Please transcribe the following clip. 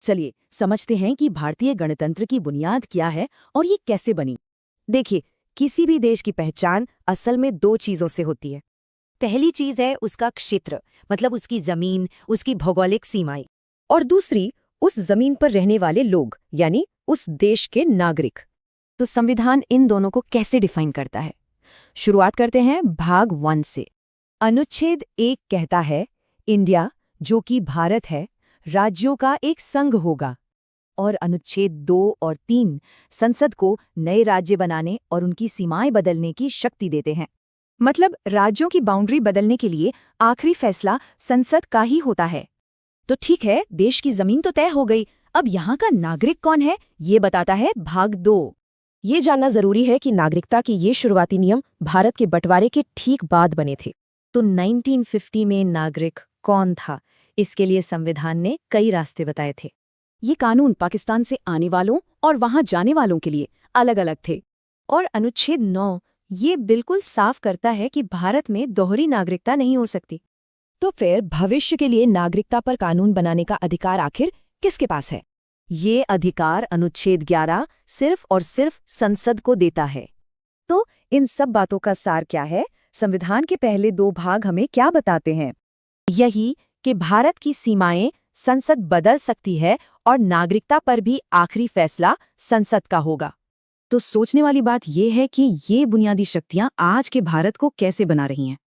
चलिए समझते हैं कि भारतीय गणतंत्र की बुनियाद क्या है और ये कैसे बनी। देखिए, किसी भी देश की पहचान असल में दो चीजों से होती है। पहली चीज है उसका क्षेत्र, मतलब उसकी जमीन, उसकी भौगोलिक सीमाएं। और दूसरी, उस जमीन पर रहने वाले लोग, यानी उस देश के नागरिक। तो संविधान इन दोनों को कैसे डिफाइन करता है? शुरुआत करते हैं भाग 1 से। अनुच्छेद 1 कहता है, इंडिया, जो कि भारत है, राज्यों का एक संघ होगा। और अनुच्छेद 2 और 3 संसद को नए राज्य बनाने और उनकी सीमाएं बदलने की शक्ति देते हैं। मतलब राज्यों की बाउंड्री बदलने के लिए आखिरी फैसला संसद का ही होता है। तो ठीक है, देश की जमीन तो तय हो गई, अब यहाँ का नागरिक कौन है ये बताता है भाग 2। ये जानना जरूरी है कि नागरिकता के ये शुरुआती नियम भारत के बंटवारे के ठीक बाद बने थे। तो 1950 में नागरिक कौन था, इसके लिए संविधान ने कई रास्ते बताए थे। ये कानून पाकिस्तान से आने वालों और वहां जाने वालों के लिए अलग अलग थे। और अनुच्छेद 9 ये बिल्कुल साफ करता है कि भारत में दोहरी नागरिकता नहीं हो सकती। तो फिर भविष्य के लिए नागरिकता पर कानून बनाने का अधिकार आखिर किसके पास है? ये अधिकार अनुच्छेद 11 सिर्फ और सिर्फ संसद को देता है। तो इन सब बातों का सार क्या है? संविधान के पहले 2 भाग हमें क्या बताते हैं? यही कि भारत की सीमाएं संसद बदल सकती है और नागरिकता पर भी आखिरी फैसला संसद का होगा। तो सोचने वाली बात यह है कि ये बुनियादी शक्तियां आज के भारत को कैसे बना रही हैं।